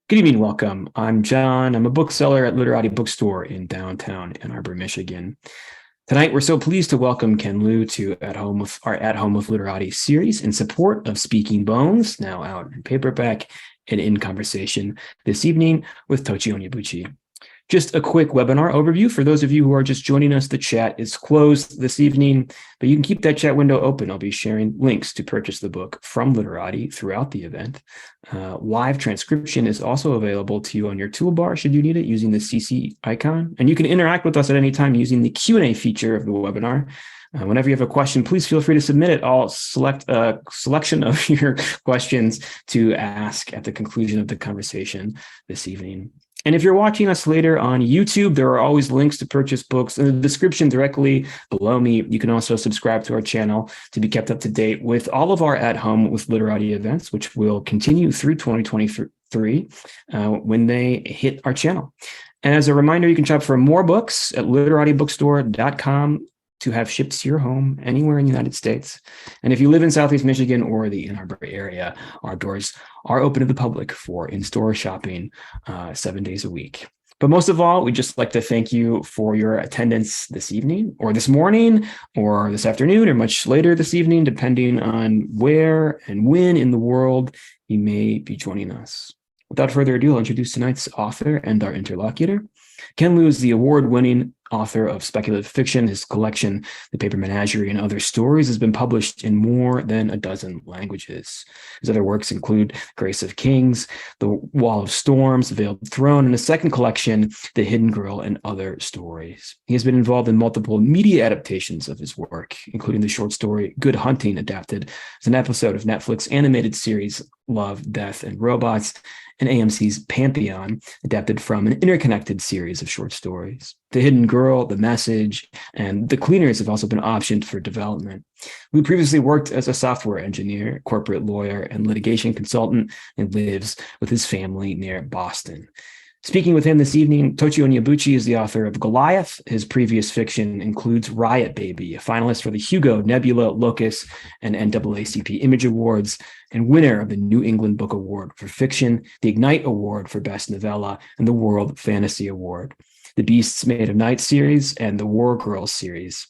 Good evening, welcome. I'm John. I'm a bookseller at Literati Bookstore in downtown Ann Arbor, Michigan. Tonight, we're so pleased to welcome Ken Liu to our At Home with Literati series in support of Speaking Bones, now out in paperback and in conversation this evening with Tochi Onyebuchi. Just a quick webinar overview for those of you who are just joining us. The chat is closed this evening, but you can keep that chat window open. I'll be sharing links to purchase the book from Literati throughout the event. Live transcription is also available to you on your toolbar should you need it using the CC icon. And you can interact with us at any time using the Q&A feature of the webinar. Whenever you have a question, please feel free to submit it. I'll select a selection of your questions to ask at the conclusion of the conversation this evening. And if you're watching us later on YouTube, there are always links to purchase books in the description directly below me. You can also subscribe to our channel to be kept up to date with all of our At Home with Literati events, which will continue through 2023 when they hit our channel. And as a reminder, you can shop for more books at literatibookstore.com to have shipped to your home anywhere in the United States. And if you live in Southeast Michigan or the Ann Arbor area, our doors are open to the public for in-store shopping 7 days a week. But most of all, we'd just like to thank you for your attendance this evening or this morning or this afternoon or much later this evening, depending on where and when in the world you may be joining us. Without further ado, I'll introduce tonight's author and our interlocutor. Ken Liu is the award-winning author of speculative fiction. His collection, The Paper Menagerie and Other Stories, has been published in more than a dozen languages. His other works include Grace of Kings, The Wall of Storms, The Veiled Throne, and a second collection, The Hidden Girl and Other Stories. He has been involved in multiple media adaptations of his work, including the short story Good Hunting, adapted as an episode of Netflix animated series Love, Death, and Robots, and AMC's Pantheon, adapted from an interconnected series of short stories. The Hidden Girl, The Message, and The Cleaners have also been optioned for development. Liu previously worked as a software engineer, corporate lawyer, and litigation consultant, and lives with his family near Boston. Speaking with him this evening, Tochi Onyebuchi is the author of Goliath. His previous fiction includes Riot Baby, a finalist for the Hugo, Nebula, Locus, and NAACP Image Awards, and winner of the New England Book Award for Fiction, the Ignite Award for Best Novella, and the World Fantasy Award, the Beasts Made of Night series, and the War Girls series.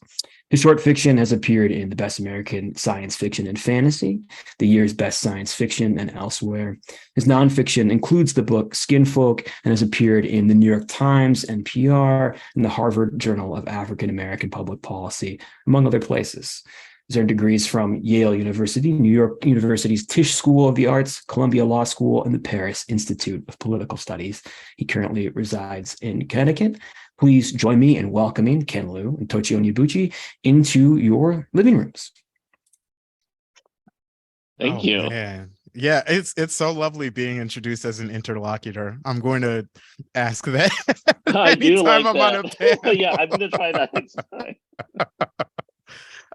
His short fiction has appeared in the Best American Science Fiction and Fantasy, the year's Best Science Fiction, and elsewhere. His nonfiction includes the book Skinfolk and has appeared in the New York Times, NPR, and the Harvard Journal of African American Public Policy, among other places. He's earned degrees from Yale University, New York University's Tisch School of the Arts, Columbia Law School, and the Paris Institute of Political Studies. He currently resides in Connecticut. Please join me in welcoming Ken Liu and Tochi Onyebuchi into your living rooms. Thank you. Man. Yeah, it's so lovely being introduced as an interlocutor. I'm going to ask that I do like I'm that. on a panel. Yeah, I'm gonna try that next time.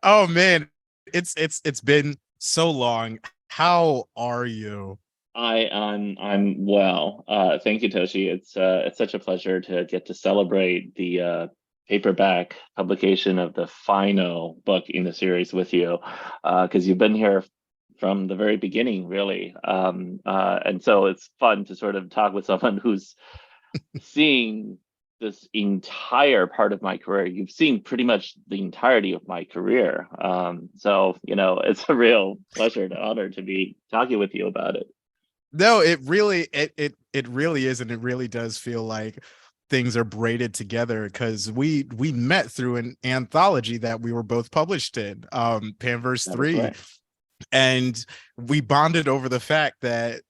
Oh man, it's been so long. How are you? I'm well. Thank you, Toshi. It's such a pleasure to get to celebrate the paperback publication of the final book in the series with you, because you've been here from the very beginning, really. And so it's fun to sort of talk with someone who's seeing this entire part of my career. You've seen pretty much the entirety of my career. So, it's a real pleasure and honor to be talking with you about it. No, it really is, and it really does feel like things are braided together, because we met through an anthology that we were both published in, Panverse 3. Right. And we bonded over the fact that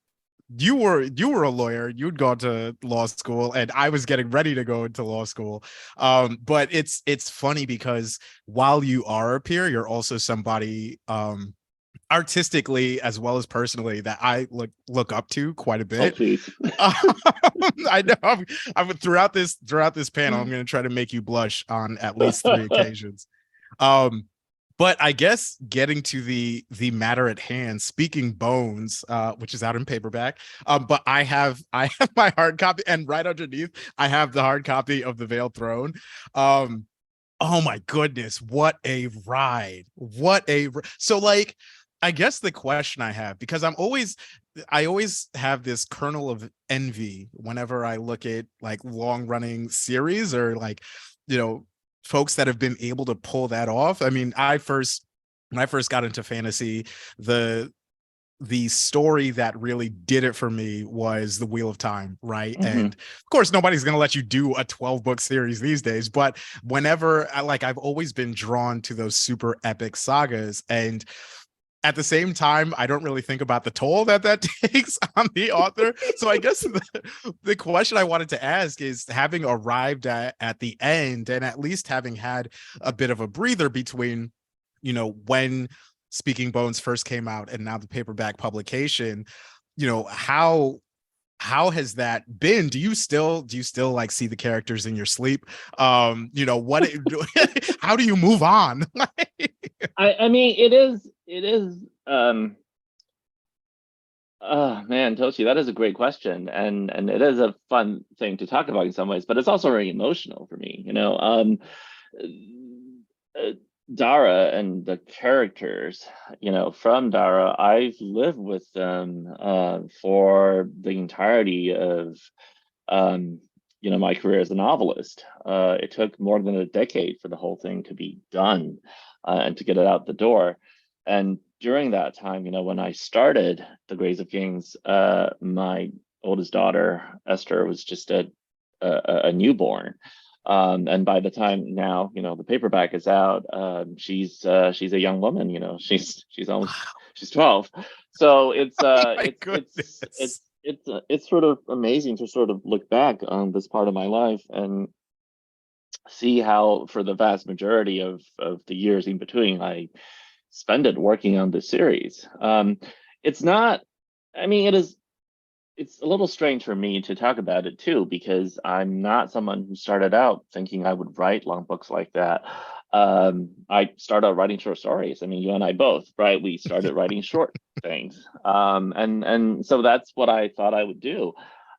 you were a lawyer, you'd gone to law school, and I was getting ready to go into law school. But it's funny because while you are a peer, you're also somebody artistically as well as personally that I look up to quite a bit. I know I'm throughout this panel, I'm going to try to make you blush on at least 3 occasions. But I guess getting to the matter at hand, Speaking Bones, which is out in paperback, but I have my hard copy, and right underneath I have the hard copy of The Veiled Throne. Oh my goodness, what a ride! So like, I guess the question I have, because I always have this kernel of envy whenever I look at like long running series or like, you know, folks that have been able to pull that off. I mean, when I first got into fantasy, the story that really did it for me was the Wheel of Time, right? And of course, nobody's going to let you do a 12-book series these days, but I've always been drawn to those super epic sagas. And at the same time, I don't really think about the toll that takes on the author. So I guess the question I wanted to ask is, having arrived at the end and at least having had a bit of a breather between, you know, when Speaking Bones first came out and now the paperback publication, you know, how has that been? Do you still like see the characters in your sleep? You know, how do you move on? I mean, it is oh man, Toshi, that is a great question, and it is a fun thing to talk about in some ways, but it's also very emotional for me. Uh, Dara and the characters, from Dara, I've lived with them for the entirety of my career as a novelist. It took more than a decade for the whole thing to be done and to get it out the door. And during that time, when I started The Grays of Kings, my oldest daughter, Esther, was just a newborn. And by the time now, the paperback is out, she's a young woman. She's 12. So My it's goodness. it's sort of amazing to sort of look back on this part of my life and see how, for the vast majority of the years in between, I spend it working on this series. It's not, I mean, it's a little strange for me to talk about it too, because I'm not someone who started out thinking I would write long books like that. I started out writing short stories. I mean, you and I both, right? We started writing short things. And so that's what I thought I would do.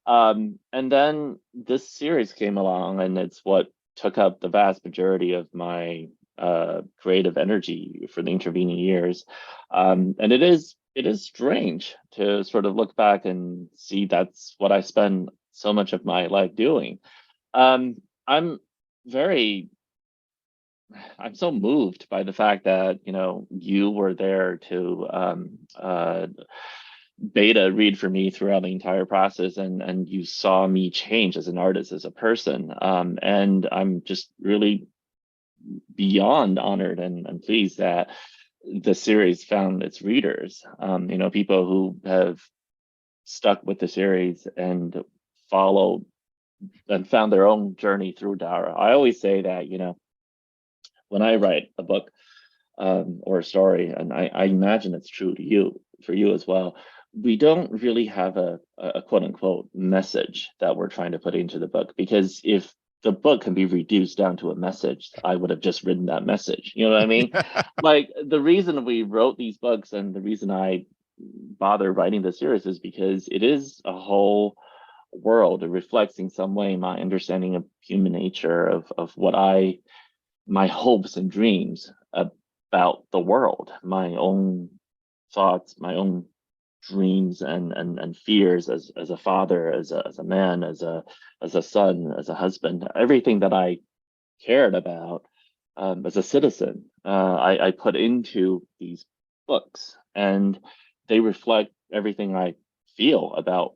And then this series came along, and it's what took up the vast majority of my creative energy for the intervening years. And it is strange to sort of look back and see that's what I spend so much of my life doing. I'm very I'm so moved by the fact that you were there to beta read for me throughout the entire process, and you saw me change as an artist, as a person, and I'm just really beyond honored and pleased that the series found its readers. People who have stuck with the series and followed and found their own journey through Dara. I always say that, when I write a book or a story, and I imagine it's true to you, for you as well, we don't really have a quote unquote message that we're trying to put into the book, because if the book can be reduced down to a message, I would have just written that message. You know what I mean? Like, the reason we wrote these books and the reason I bother writing the series is because it is a whole world. It reflects in some way my understanding of human nature, of what my hopes and dreams about the world, my own thoughts, my own dreams and fears as a father, as a man, as a son, as a husband, everything that I cared about as a citizen, I put into these books, and they reflect everything I feel about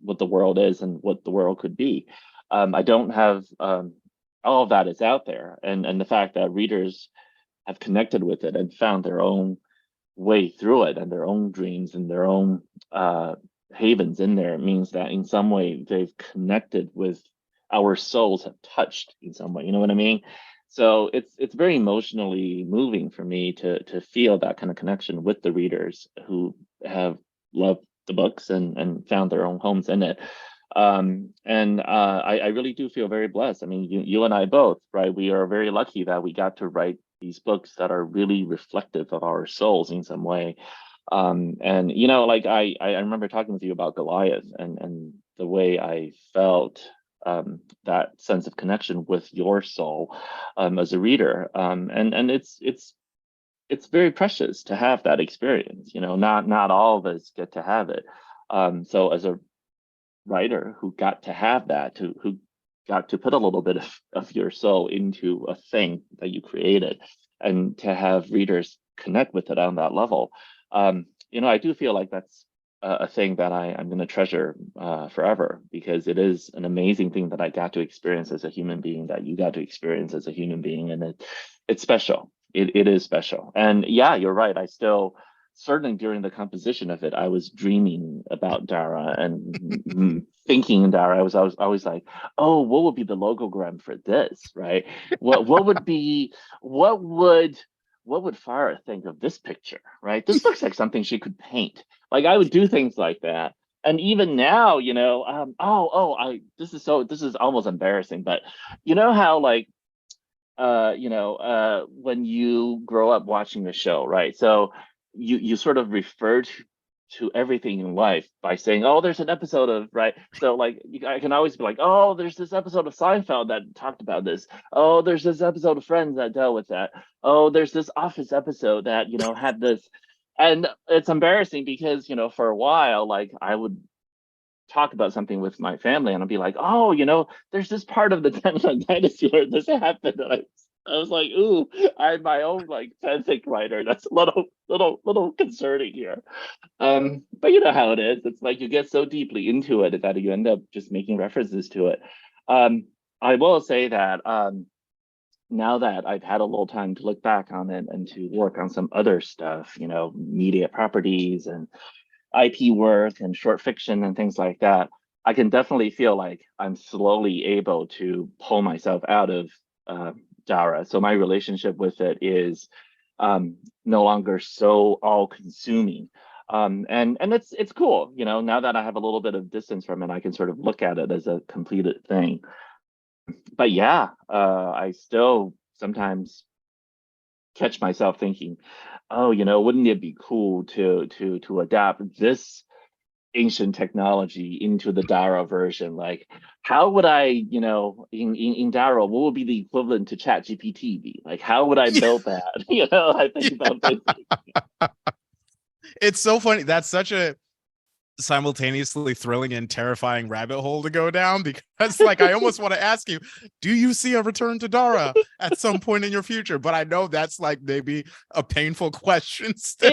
what the world is and what the world could be. I don't have all of that is out there, and the fact that readers have connected with it and found their own way through it and their own dreams and their own havens in there means that in some way they've connected with, our souls have touched in some way. You know what I mean? So it's very emotionally moving for me to feel that kind of connection with the readers who have loved the books and found their own homes in it. And I really do feel very blessed. I mean, you and I both, right? We are very lucky that we got to write these books that are really reflective of our souls in some way. And like I remember talking with you about Goliath and the way I felt that sense of connection with your soul as a reader. And it's it's very precious to have that experience. Not all of us get to have it. So as a writer who got to have that, who got to put a little bit of your soul into a thing that you created, and to have readers connect with it on that level, I do feel like that's a thing that I'm going to treasure forever, because it is an amazing thing that I got to experience as a human being, that you got to experience as a human being, and it's special. It is special. And yeah, you're right. I still, certainly during the composition of it, I was dreaming about Dara and thinking Dara. I was always like, oh, what would be the logogram for this, right? What would be what would Farah think of this picture, right? This looks like something she could paint. Like, I would do things like that. And even now, this is almost embarrassing, but you know how, like, when you grow up watching the show, right? So you sort of refer to everything in life by saying, oh, there's an episode of, right? So like, I can always be like, oh, there's this episode of Seinfeld that talked about this. Oh, there's this episode of Friends that dealt with that. Oh, there's this Office episode that, had this. And it's embarrassing because, for a while, like, I would talk about something with my family and I'll be like, oh, there's this part of the dynasty where this happened. And I was like, ooh, I'm my own like fanfic writer. That's a little concerning here. But you know how it is. It's like you get so deeply into it that you end up just making references to it. I will say that now that I've had a little time to look back on it and to work on some other stuff, media properties and IP work and short fiction and things like that, I can definitely feel like I'm slowly able to pull myself out of Dara. So my relationship with it is no longer so all-consuming. And it's cool, now that I have a little bit of distance from it, I can sort of look at it as a completed thing. But yeah, I still sometimes catch myself thinking, oh, wouldn't it be cool to adapt this ancient technology into the Dara version? Like, how would I, in Dara, what would be the equivalent to Chat GPT be? Like, how would I build that? I think about this. It's so funny. That's such a simultaneously thrilling and terrifying rabbit hole to go down, because like, I almost want to ask you, do you see a return to Dara at some point in your future? But I know that's like maybe a painful question still.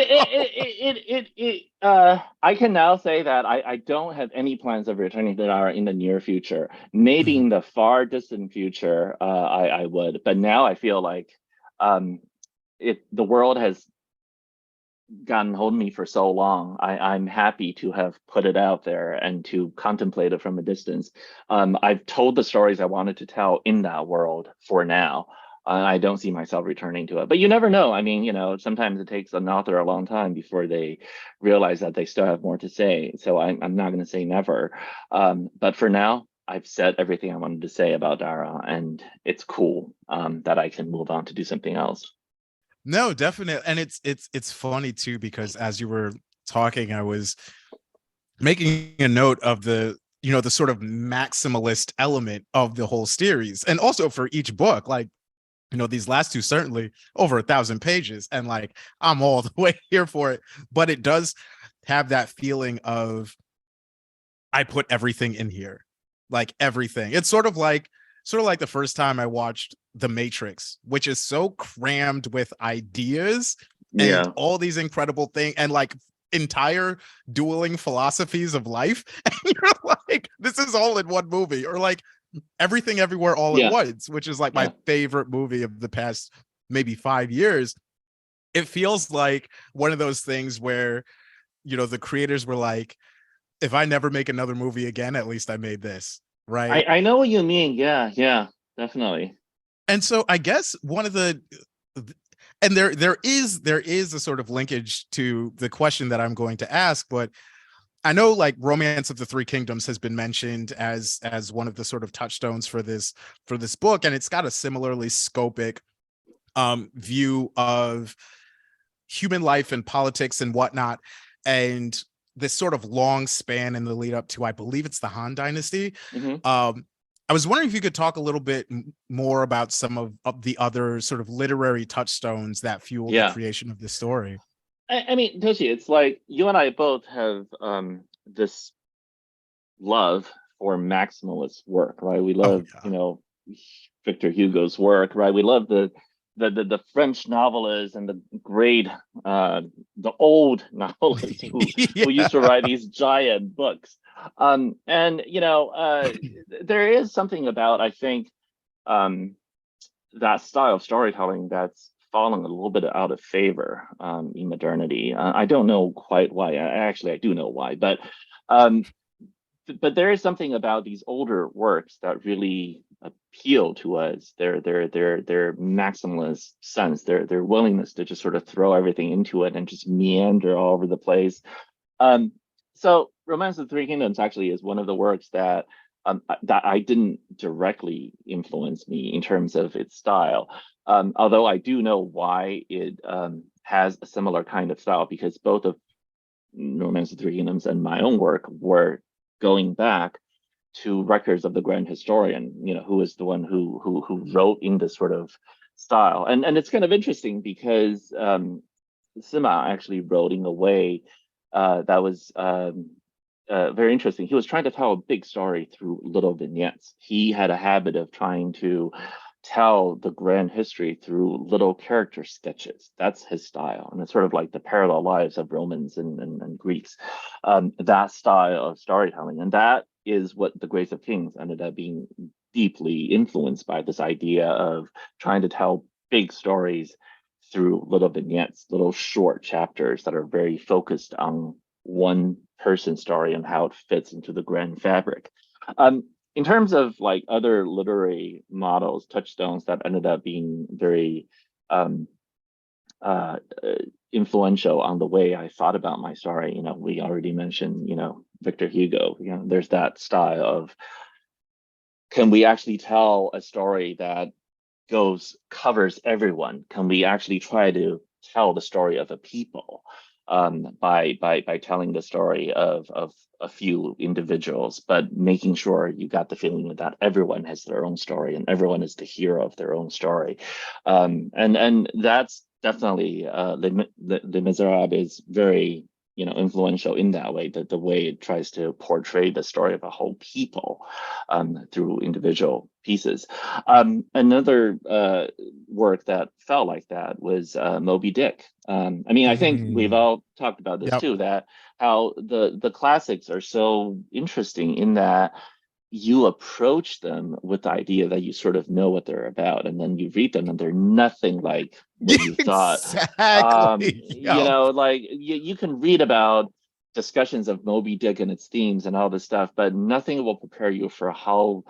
I can now say that I don't have any plans of returning to Dara in the near future. Maybe in the far distant future, I would, but now I feel like the world has gotten hold of me for so long. I'm happy to have put it out there and to contemplate it from a distance. I've told the stories I wanted to tell in that world for now. I don't see myself returning to it, but you never know. I mean, sometimes it takes an author a long time before they realize that they still have more to say. So I'm not going to say never. But for now, I've said everything I wanted to say about Dara, and it's cool that I can move on to do something else. No, definitely. And it's funny too, because as you were talking, I was making a note of the sort of maximalist element of the whole series, and also for each book, like, these last two, certainly over 1,000 pages, and like, I'm all the way here for it. But it does have that feeling of, I put everything in here, like everything. It's sort of like the first time I watched The Matrix, which is so crammed with ideas and all these incredible things, and like entire dueling philosophies of life. And you're like, this is all in one movie. Or like Everything Everywhere All at Once, which is like my favorite movie of the past maybe 5 years. It feels like one of those things where, the creators were like, if I never make another movie again, at least I made this. Right. I know what you mean. Yeah, definitely. And so I guess one of the, and there is a sort of linkage to the question that I'm going to ask, but I know like Romance of the Three Kingdoms has been mentioned as one of the sort of touchstones for this book, and it's got a similarly scopic view of human life and politics and whatnot, and this sort of long span in the lead up to, I believe it's the Han Dynasty. I was wondering if you could talk a little bit more about some of the other sort of literary touchstones that fueled the Yeah. creation of this story. I mean, Toshi, it's like you and I both have this love for maximalist work, right? We Oh love, yeah. Victor Hugo's work, right? We love the French novelists and the great the old novelists who used to Yeah. write these giant books. And there is something about, I think, um that style of storytelling that's fallen a little bit out of favor in modernity. I don't know quite why. I do know why, um, but there is something about these older works that really appeal to us. Their maximalist sense, their willingness to just sort of throw everything into it and just meander all over the place. Um, so Romance of the Three Kingdoms actually is one of the works that I didn't directly influence me in terms of its style. Although I do know why it has a similar kind of style, because both of Romance of the Three Kingdoms and my own work were going back to records of the grand historian, who is the one who wrote in this sort of style. And it's kind of interesting because Sima actually wrote in a way that was very interesting. He was trying to tell a big story through little vignettes. He had a habit of trying to tell the grand history through little character sketches. That's his style. And it's sort of like the parallel lives of Romans and Greeks, that style of storytelling. And that is what The Grace of Kings ended up being deeply influenced by, this idea of trying to tell big stories through little vignettes, little short chapters that are very focused on one person's story and how it fits into the grand fabric. In terms of like other literary models, touchstones that ended up being very um, uh, influential on the way I thought about my story, we already mentioned, Victor Hugo. There's that style of, can we actually tell a story that covers everyone? Can we actually try to tell the story of a people by telling the story of a few individuals, but making sure you got the feeling that everyone has their own story and everyone is the hero of their own story, and that's definitely Les Miserables is very influential in that way, that the way it tries to portray the story of a whole people through individual pieces. Another work that felt like that was Moby Dick. I think we've Mm. all talked about this Yep. too, that how the classics are so interesting in that you approach them with the idea that you sort of know what they're about, and then you read them and they're nothing like what you thought. Exactly. Yep. Like you can read about discussions of Moby Dick and its themes and all this stuff, but nothing will prepare you for how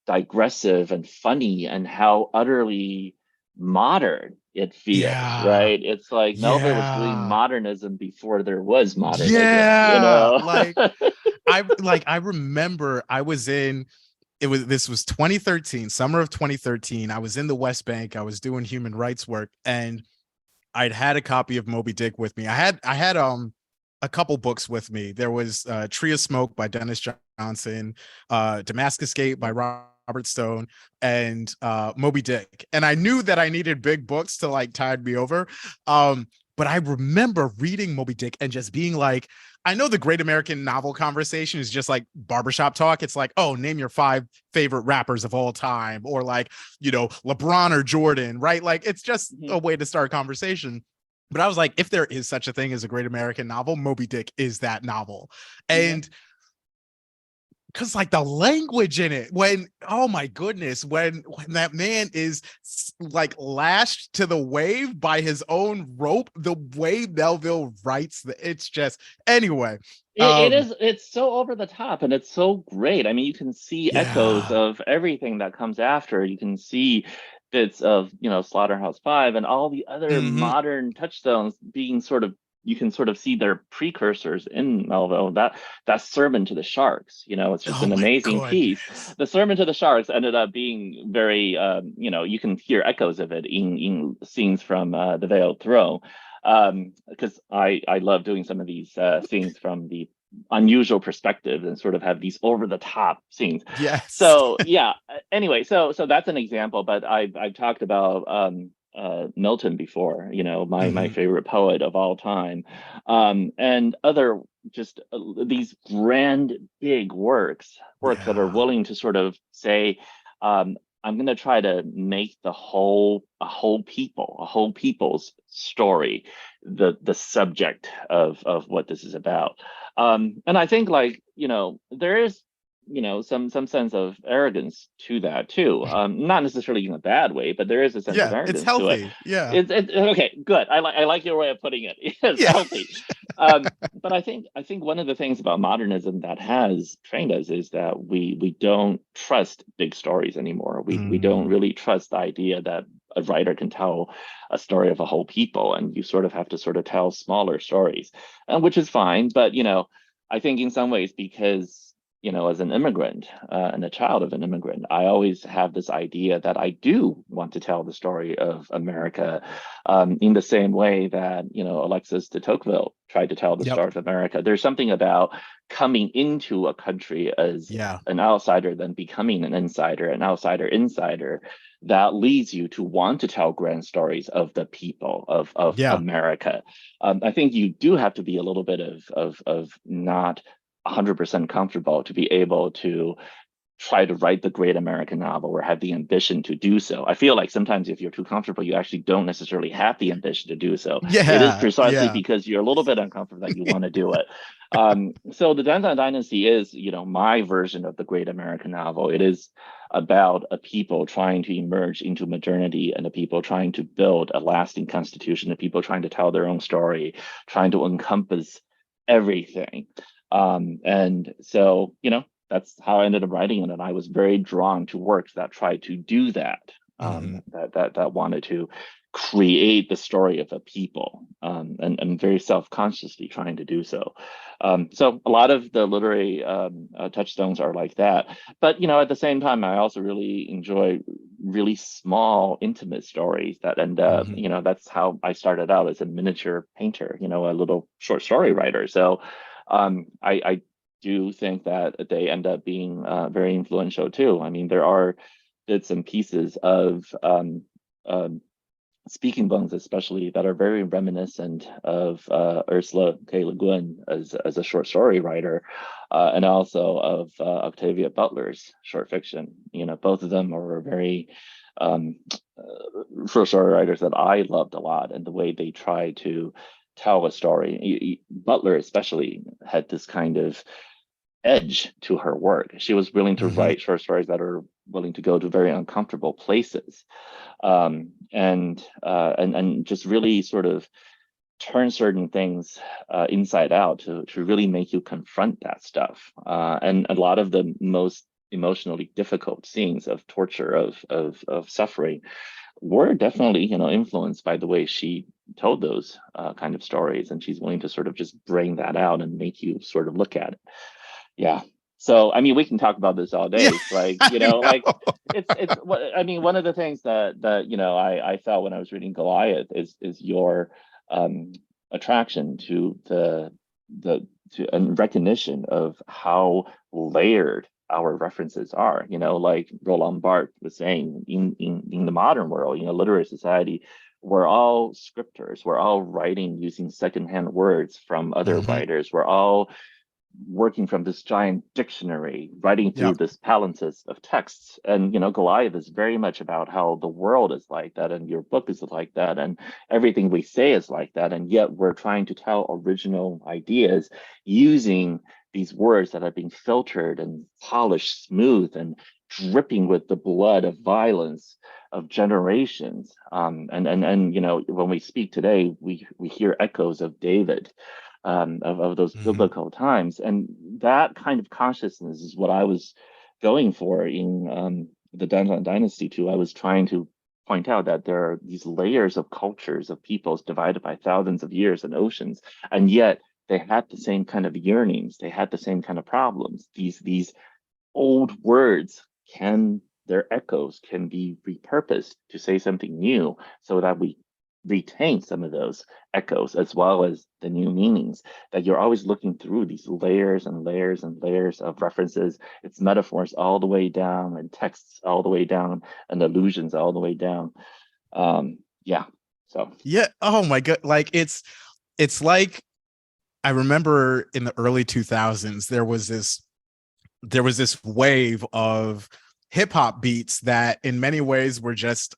digressive and funny and how utterly modern it feels, Yeah. right? It's like Melville was doing Yeah. modernism before there was modernism, Yeah. I remember I was in this was 2013, summer of 2013. I was in the West Bank. I was doing human rights work, and I'd had a copy of Moby Dick with me. I had a couple books with me. There was Tree of Smoke by Dennis Johnson, Damascus Gate by Robert Stone, and Moby Dick. And I knew that I needed big books to like tide me over. But I remember reading Moby Dick and just being like, I know the great American novel conversation is just like barbershop talk. It's like, oh, name your 5 favorite rappers of all time, or like, LeBron or Jordan, right? Like, it's just a way to start a conversation. But I was like, if there is such a thing as a great American novel, Moby Dick is that novel. And because like the language in it, oh my goodness, when that man is like lashed to the wave by his own rope, the way Melville writes, it's just, anyway. It's so over the top and it's so great. I mean, you can see echoes Yeah. of everything that comes after. You can see bits of, Slaughterhouse Five and all the other Mhm. modern touchstones being you can sort of see their precursors in Melville. That Sermon to the Sharks, it's just Oh an my amazing piece. goodness. The Sermon to the Sharks ended up being very, you can hear echoes of it in scenes from The Veiled Throne, because I love doing some of these scenes from the unusual perspective and sort of have these over the top scenes. Yes. So yeah. Anyway, so that's an example. But I've talked about Milton before. You know, my Mhm. favorite poet of all time, and other just these grand big works that are Yeah. willing to sort of say. I'm going to try to make a whole people's story, the subject of what this is about. And I think, like, there is, some sense of arrogance to that too. Not necessarily in a bad way, but there is a sense of Yeah, it's arrogance to it. healthy. Yeah. It's okay, good. I like your way of putting it. It's Yeah. healthy. But I think one of the things about modernism that has trained us is that we don't trust big stories anymore. We don't Mm. really trust the idea that a writer can tell a story of a whole people, and you sort of have to sort of tell smaller stories, and which is fine. But I think in some ways, because as an immigrant and a child of an immigrant, I always have this idea that I do want to tell the story of America, in the same way that Alexis de Tocqueville tried to tell the Yep. story of America. There's something about coming into a country as Yeah. an outsider, then becoming an insider, insider, that leads you to want to tell grand stories of the people of Yeah. America. I think you do have to be a little bit of not 100% comfortable to be able to try to write the great American novel or have the ambition to do so. I feel like sometimes if you're too comfortable, you actually don't necessarily have the ambition to do so. It is Yeah. precisely Yeah. because you're a little bit uncomfortable that you want to do it. So the Downtown Dynasty is, my version of the great American novel. It is about a people trying to emerge into modernity, and a people trying to build a lasting constitution, a people trying to tell their own story, trying to encompass everything. And so, that's how I ended up writing it. And I was very drawn to works that tried to do that, Hmm. that wanted to create the story of a people, and very self-consciously trying to do so. So a lot of the literary touchstones are like that. But, at the same time, I also really enjoy really small, intimate stories that end up, Hmm. that's how I started out as a miniature painter, a little short story writer. So I do think that they end up being very influential too. I mean, there are bits and pieces of um, speaking bones, especially, that are very reminiscent of Ursula K. Le Guin as a short story writer, and also of Octavia Butler's short fiction. Both of them are very um, short story writers that I loved a lot, and the way they try to tell a story. Butler especially had this kind of edge to her work. She was willing to Hmm. write short stories that are willing to go to very uncomfortable places, and just really sort of turn certain things inside out to really make you confront that stuff. And a lot of the most emotionally difficult scenes of torture, of suffering, were definitely influenced by the way she told those kind of stories, and she's willing to sort of just bring that out and make you sort of look at it. Yeah. So I mean, we can talk about this all Yeah. day. Like, I like know. it's what I mean. One of the things that I felt when I was reading Goliath is your um, attraction to the to and recognition of how layered our references are. Like Roland Barthes was saying, in the modern world, literary society, we're all scripters. We're all writing using secondhand words from other Hmm. writers. We're all working from this giant dictionary, writing through Yep. this palimpsest of texts. And Goliath is very much about how the world is like that, and your book is like that, and everything we say is like that. And yet we're trying to tell original ideas using these words that are being filtered and polished smooth and dripping with the blood of violence of generations. And when we speak today, we hear echoes of David, of those Hmm. biblical times. And that kind of consciousness is what I was going for in the Danzan Dynasty too. I was trying to point out that there are these layers of cultures, of peoples divided by thousands of years and oceans, and yet they had the same kind of yearnings. They had the same kind of problems. These old words their echoes can be repurposed to say something new, so that retain some of those echoes as well as the new meanings, that you're always looking through these layers and layers and layers of references. It's metaphors all the way down and texts all the way down and allusions all the way down. Yeah. So Yeah. Oh my God. Like it's like I remember in the early 2000s there was this wave of hip hop beats that in many ways were just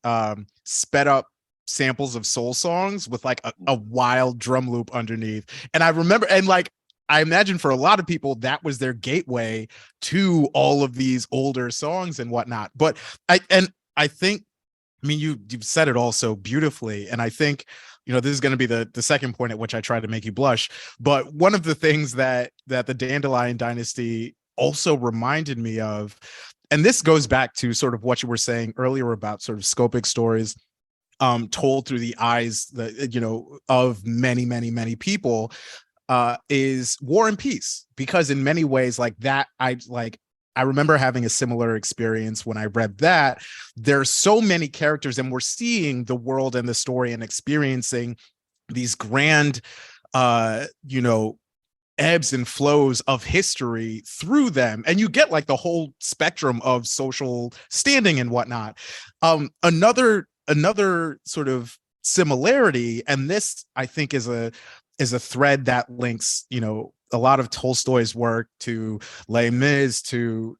sped up samples of soul songs with like a wild drum loop underneath. And I remember, and like, I imagine for a lot of people, that was their gateway to all of these older songs and whatnot. But I think, I mean, you've said it all so beautifully. And I think, you know, this is going to be the second point at which I try to make you blush. But one of the things that the Dandelion Dynasty also reminded me of, and this goes back to sort of what you were saying earlier about sort of scopic stories told through the eyes that, you know, of many people, is War and Peace. Because in many ways, like that, I remember having a similar experience when I read that. There's so many characters and we're seeing the world and the story and experiencing these grand, you know, ebbs and flows of history through them. And you get like the whole spectrum of social standing and whatnot. Another sort of similarity, and this I think is a thread that links, you know, a lot of Tolstoy's work to Les Mis to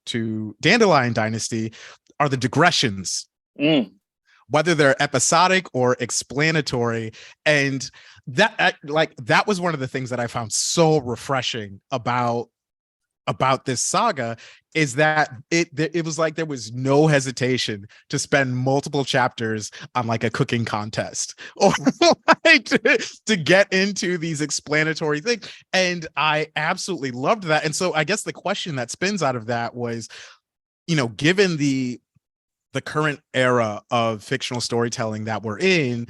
Dandelion Dynasty, are the digressions, whether they're episodic or explanatory. And that that was one of the things that I found so refreshing about this saga, is that it was like there was no hesitation to spend multiple chapters on like a cooking contest or like to get into these explanatory things. And I absolutely loved that. And so I guess the question that spins out of that was, you know, given the current era of fictional storytelling that we're in,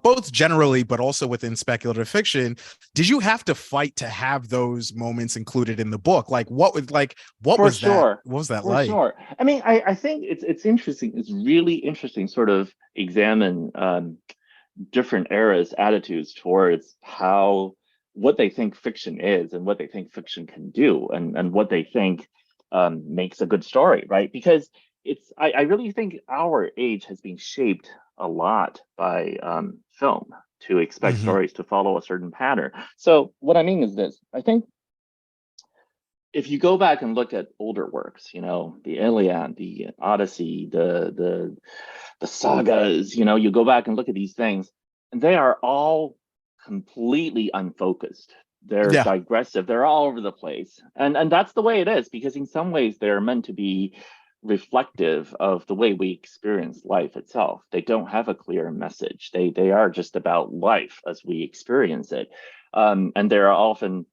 both generally, but also within speculative fiction, did you have to fight to have those moments included in the book? Like, what was that? What was that like? For sure. I mean, I think it's interesting. It's really interesting, sort of examine different eras' attitudes towards what they think fiction is and what they think fiction can do, and what they think makes a good story, right? Because I really think our age has been shaped a lot by film to expect stories to follow a certain pattern. So what I mean is this: I think if you go back and look at older works, you know, the Iliad, the Odyssey, the sagas, you know, you go back and look at these things, and they are all completely unfocused. They're digressive. They're all over the place, and that's the way it is, because in some ways they're meant to be reflective of the way we experience life itself. They don't have a clear message. They are just about life as we experience it, and they're often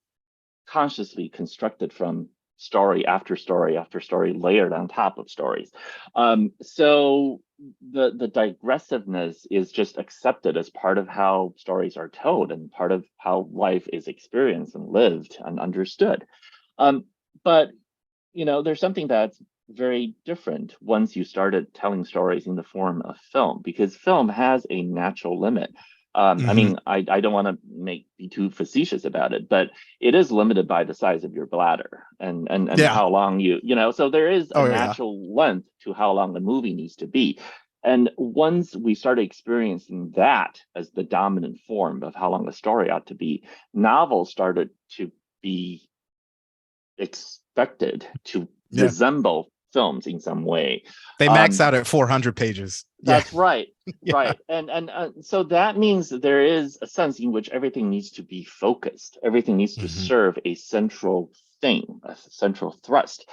consciously constructed from story after story after story, layered on top of stories. So the digressiveness is just accepted as part of how stories are told and part of how life is experienced and lived and understood. But you know, there's something that's very different once you started telling stories in the form of film, because film has a natural limit. I mean, I don't want to be too facetious about it, but it is limited by the size of your bladder and how long you know. So there is a natural length to how long the movie needs to be. And once we started experiencing that as the dominant form of how long a story ought to be, novels started to be expected to resemble films in some way. They max out at 400 pages. That's right. Right. And so that means that there is a sense in which everything needs to be focused. Everything needs to serve a central thing, a central thrust.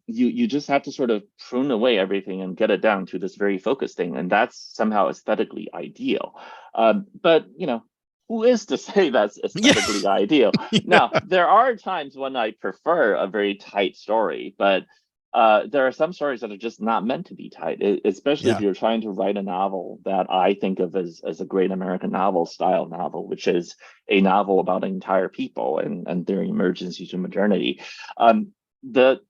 You just have to sort of prune away everything and get it down to this very focused thing. And that's somehow aesthetically ideal. But, you know, who is to say that's aesthetically ideal? Now, there are times when I prefer a very tight story, but there are some stories that are just not meant to be tight, especially if you're trying to write a novel that I think of as a great American novel style novel, which is a novel about an entire people and their emergence to modernity. Then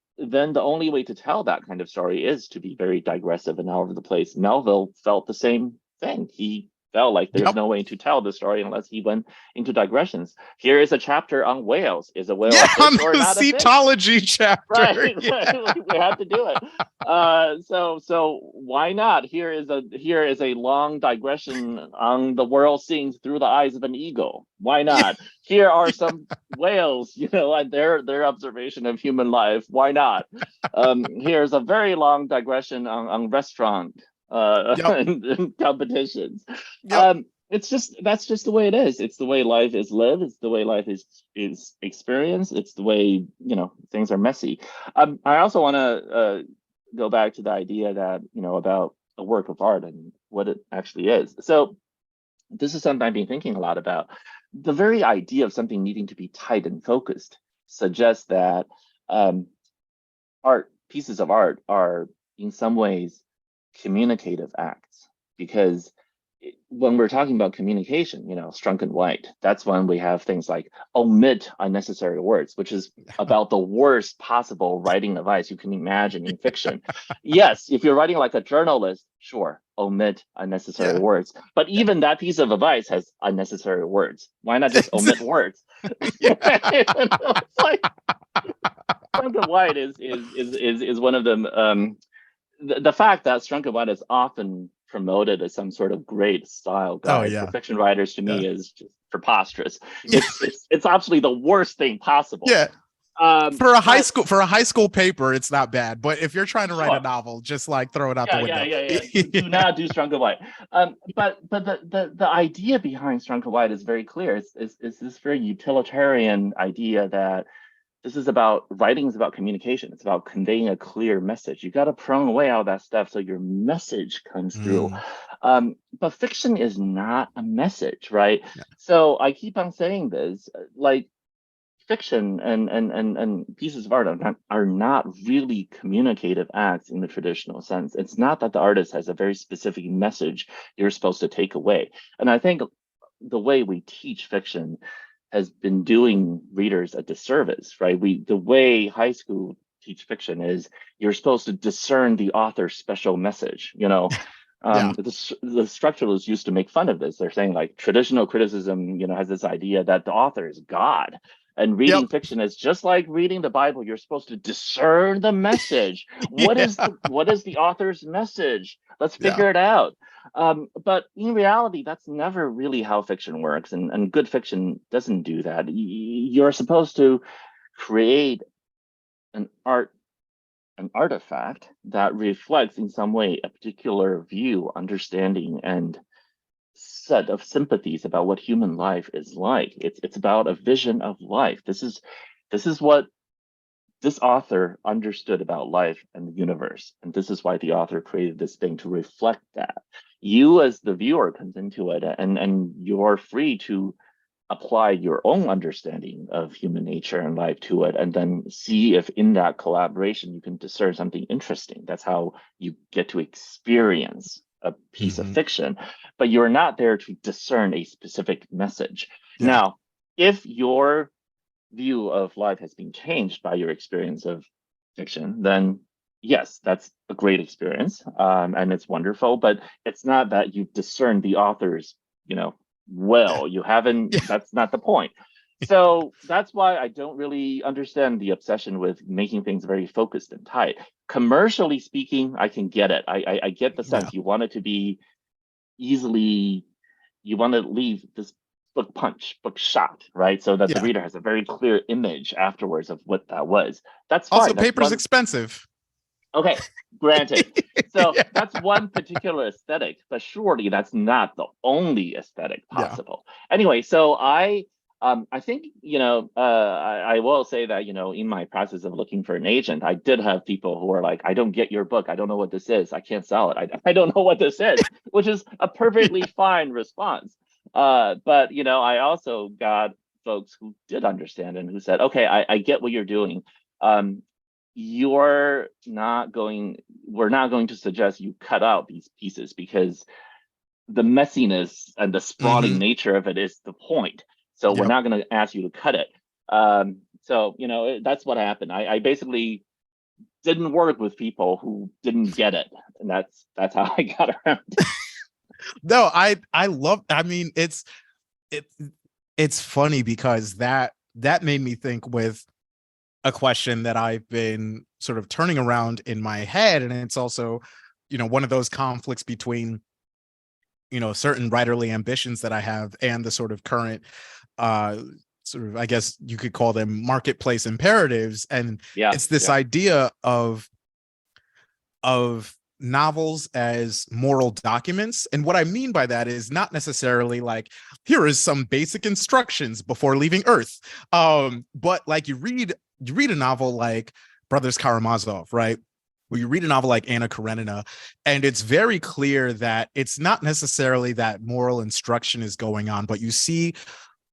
the only way to tell that kind of story is to be very digressive and all over the place. Melville felt the same thing. He felt like there's Yep. no way to tell the story unless he went into digressions. Here is a chapter on whales. Is a whale Yeah, a fish on or the not a fish? cetology chapter. Right, Yeah. right. We have to do it. So why not? Here is a long digression on the world seen through the eyes of an eagle. Why not? Here are some whales, and their observation of human life. Why not? Here's a very long digression on restaurant Yep. and competitions. Yep. That's just the way it is. It's the way life is lived. It's the way life is experienced. It's the way things are messy. I also want to go back to the idea that about a work of art and what it actually is. So this is something I've been thinking a lot about. The very idea of something needing to be tight and focused suggests that pieces of art are in some ways communicative acts, because when we're talking about communication, Strunk and White, that's when we have things like omit unnecessary words, which is about the worst possible writing advice you can imagine in fiction. Yes, if you're writing like a journalist, sure, omit unnecessary Yeah. words. But even that piece of advice has unnecessary words. Why not just omit words? Yeah. It's like Strunk and White is one of them. The fact that Strunk and White is often promoted as some sort of great style Oh guide for yeah. fiction writers, to Yeah. me, is just preposterous. Yeah. It's absolutely the worst thing possible. Yeah. Um, For a high but- school paper, it's not bad. But if you're trying to write a Sure. novel, just like throw it out the window. Yeah. Do not do Strunk and White. But the idea behind Strunk and White is very clear. It's this very utilitarian idea that this is about writing is about communication. It's about conveying a clear message. You got to prune away all that stuff so your message comes through. But fiction is not a message, right? Yeah. So I keep on saying this, like fiction and pieces of art are not really communicative acts in the traditional sense. It's not that the artist has a very specific message you're supposed to take away. And I think the way we teach fiction has been doing readers a disservice, right? The way high school teach fiction is you're supposed to discern the author's special message. Yeah. The structuralists used to make fun of this. They're saying like traditional criticism, has this idea that the author is God. And reading Yep. fiction is just like reading the Bible. You're supposed to discern the message. What Yeah. is the author's message? Let's Yeah. figure it out. But in reality, that's never really how fiction works, and good fiction doesn't do that. You're supposed to create an artifact that reflects in some way a particular view, understanding, and set of sympathies about what human life is like. It's about a vision of life. This is what this author understood about life and the universe, and this is why the author created this thing to reflect that. You as the viewer comes into it, and you're free to apply your own understanding of human nature and life to it, and then see if in that collaboration you can discern something interesting. That's how you get to experience a piece of fiction, but you're not there to discern a specific message. Yeah. Now, if your view of life has been changed by your experience of fiction, then yes, that's a great experience, and it's wonderful. But it's not that you've discerned the author's, well. You haven't. Yeah. That's not the point. So that's why I don't really understand the obsession with making things very focused and tight. Commercially speaking, I can get it. I get the sense you want it to be easily. You want to leave this book shot, right? So that the Yeah. reader has a very clear image afterwards of what that was. That's fine. Also, That's paper's expensive. Okay, granted. So Yeah. that's one particular aesthetic, but surely that's not the only aesthetic possible. Anyway, so I think I will say that in my process of looking for an agent, I did have people who are like, I don't get your book, I don't know what this is, I can't sell it, I don't know what this is, which is a perfectly fine response. But I also got folks who did understand and who said, okay, I get what you're doing. We're not going to suggest you cut out these pieces, because the messiness and the sprawling nature of it is the point. So we're not going to ask you to cut it. So that's what happened. I basically didn't work with people who didn't get it, and that's how I got around it. No, I love, I mean, it it's funny because that made me think with a question that I've been sort of turning around in my head. And it's also, one of those conflicts between, certain writerly ambitions that I have and the sort of current uh sort of, I guess you could call them marketplace imperatives. And Yeah, it's this yeah, idea of novels as moral documents. And what I mean by that is not necessarily like, here is some basic instructions before leaving Earth. But like you read a novel like Brothers Karamazov, right? Where you read a novel like Anna Karenina, and it's very clear that it's not necessarily that moral instruction is going on, but you see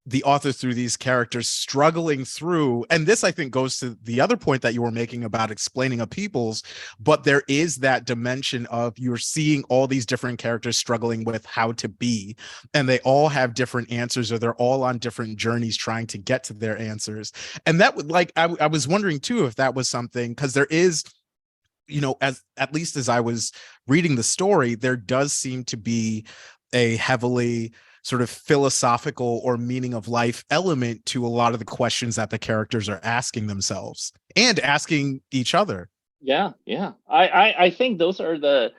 the author through these characters struggling through, and this I think goes to the other point that you were making about explaining a people's, but there is that dimension of you're seeing all these different characters struggling with how to be, and they all have different answers, or they're all on different journeys trying to get to their answers. And that would, like, I was wondering too if that was something, because there is, as at least as I was reading the story, there does seem to be a heavily sort of philosophical or meaning of life element to a lot of the questions that the characters are asking themselves and asking each other. yeah, yeah. I think those are the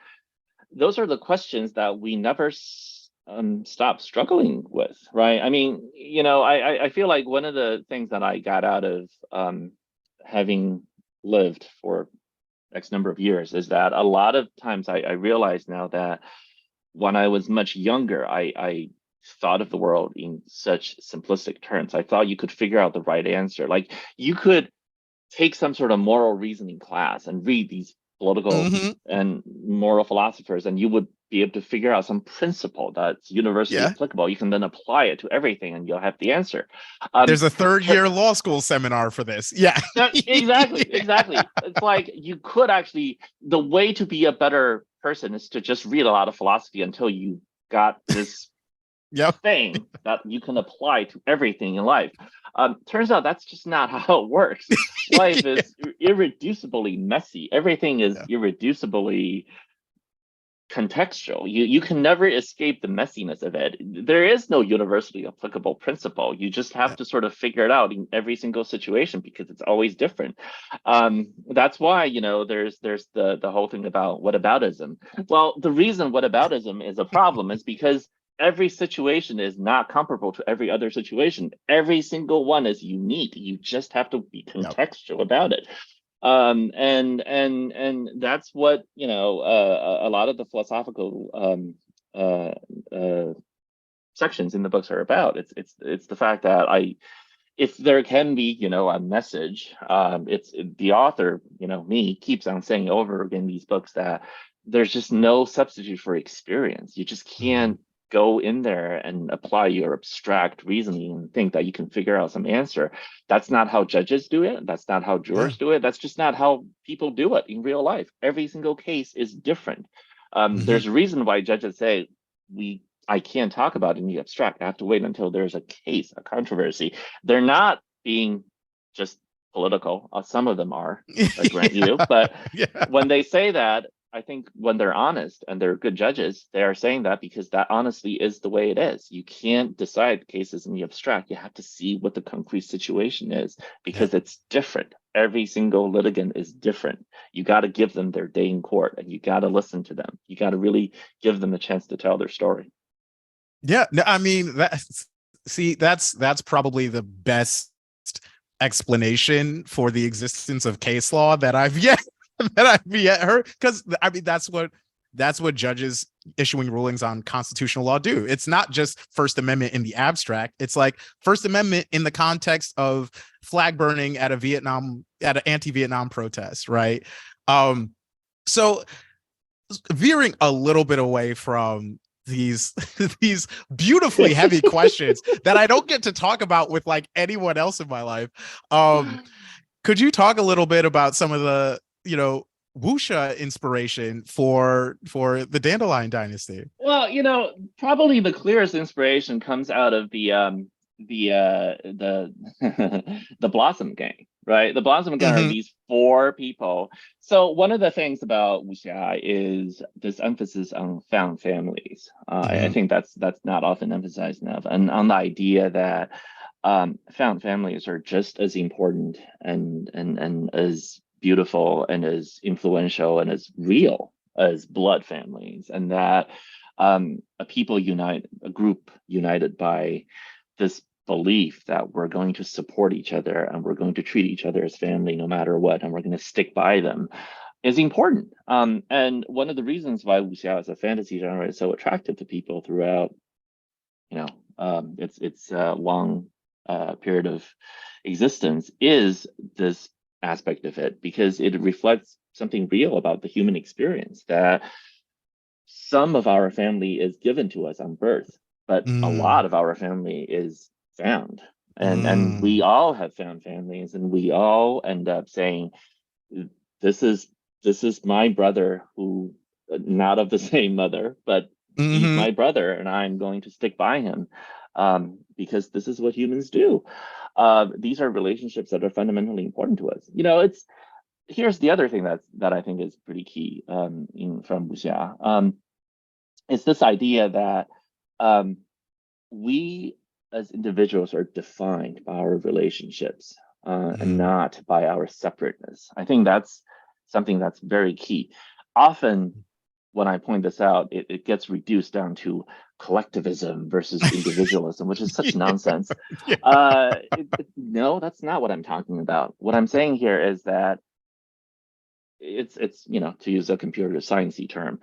questions that we never stop struggling with, right? I mean, I feel like one of the things that I got out of having lived for X number of years is that a lot of times I realize now that when I was much younger, I thought of the world in such simplistic terms. I thought you could figure out the right answer. Like you could take some sort of moral reasoning class and read these political Mm-hmm. and moral philosophers, and you would be able to figure out some principle that's universally Yeah. applicable. You can then apply it to everything, and you'll have the answer. There's a third Tur- year law school seminar for this. Yeah. exactly, exactly. It's like you could actually. The way to be a better person is to just read a lot of philosophy until you got this Yep. thing that you can apply to everything in life. Turns out that's just not how it works. Life Yeah. is irreducibly messy. Everything is Yeah. irreducibly contextual. You can never escape the messiness of it. There is no universally applicable principle. You just have Yeah. to sort of figure it out in every single situation because it's always different. That's why there's the whole thing about whataboutism. Well, the reason whataboutism is a problem is because every situation is not comparable to every other situation. Every single one is unique. You just have to be Yep. contextual about it. And that's what a lot of the philosophical sections in the books are about. It's the fact that if there can be a message, it's the author, me, keeps on saying over again in these books that there's just no substitute for experience. You just Mhm. can't go in there and apply your abstract reasoning and think that you can figure out some answer. That's not how judges do it. That's not how Yeah. jurors do it. That's just not how people do it in real life. Every single case is different. Mhm. There's a reason why judges say I can't talk about it in the abstract. I have to wait until there's a case, a controversy. They're not being just political. Some of them are, I grant Yeah. you. But Yeah. when they say that, I think when they're honest and they're good judges, they are saying that because that honestly is the way it is. You can't decide cases in the abstract. You have to see what the concrete situation is Yeah. because it's different. Every single litigant is different. You got to give them their day in court and you got to listen to them. You got to really give them a chance to tell their story. Yeah, no, I mean that's probably the best explanation for the existence of case law that I've yet heard. Because I mean that's what judges issuing rulings on constitutional law do. It's not just First Amendment in the abstract. It's like First Amendment in the context of flag burning at an anti-Vietnam protest, right? Um, so veering a little bit away from these these beautifully heavy questions that I don't get to talk about with like anyone else in my life. Could you talk a little bit about some of the, wuxia inspiration for the Dandelion Dynasty? Well, probably the clearest inspiration comes out of the the Blossom Gang. right? The Blossom Gang are Mhm. these four people. So one of the things about wuxia is this emphasis on found families. I Mhm. think that's not often emphasized enough, and on the idea that found families are just as important and as beautiful and as influential and as real as blood families, and that a group united by this belief that we're going to support each other and we're going to treat each other as family no matter what, and we're going to stick by them is important. And one of the reasons why wuxia as a fantasy genre is so attractive to people throughout, its long period of existence is this aspect of it, because it reflects something real about the human experience, that some of our family is given to us on birth, but a lot Mm. of our family is found. And we Mm. all have found families, and we all end up saying, this is this is my brother who, not of the same mother, but he's Mhm. my brother, and I'm going to stick by him, because this is what humans do. These are relationships that are fundamentally important to us. It's Here's the other thing that I think is pretty key, from Wuxia. It's this idea that um, we as individuals are defined by our relationships, and Mm. not by our separateness. I think that's something that's very key. Often, when I point this out, it gets reduced down to collectivism versus individualism, which is such Yeah. nonsense. Yeah. No, that's not what I'm talking about. What I'm saying here is that it's to use a computer sciencey term,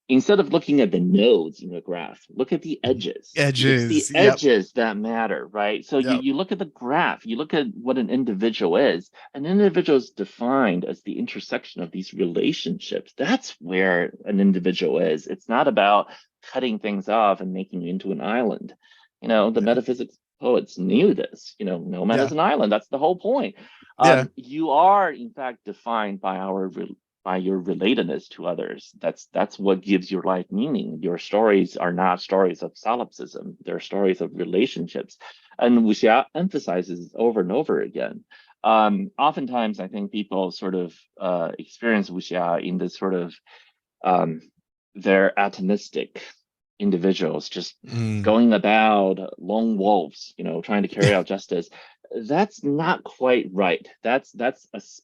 instead of looking at the nodes in the graph, look at the edges. It's the Edges. Yep. edges that matter, right? So you, Yep. you look at the graph, you look at what an individual is. An individual is defined as the intersection of these relationships. That's where an individual is. It's not about cutting things off and making you into an island. The Yeah. metaphysics poets knew this. No man is Yeah. an island. That's the whole point. Yeah. You are, in fact, defined by by your relatedness to others. That's what gives your life meaning. Your stories are not stories of solipsism; they're stories of relationships, and wuxia emphasizes over and over again. Oftentimes, I think people sort of experience wuxia in this sort of um, they're atomistic individuals just Mm. going about lone wolves, trying to carry out justice. That's not quite right. That's a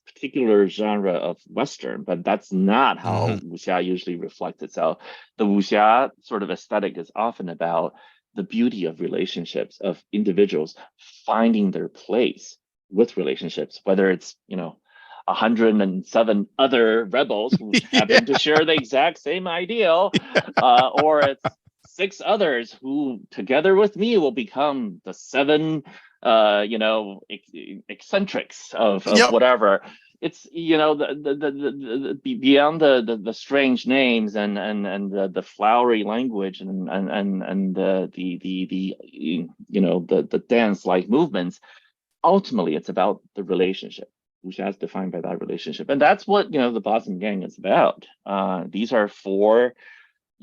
particular genre of Western, but that's not how Mhm. wuxia usually reflects itself. The wuxia sort of aesthetic is often about the beauty of relationships, of individuals finding their place with relationships, whether it's 107 other rebels who Yeah. happen to share the exact same ideal, or it's six others who, together with me, will become the seven, eccentrics of Yep. whatever. It's beyond the strange names and the flowery language and the dance like movements. Ultimately, it's about the relationship, which is defined by that relationship, and that's what the Blossom Gang is about. These are four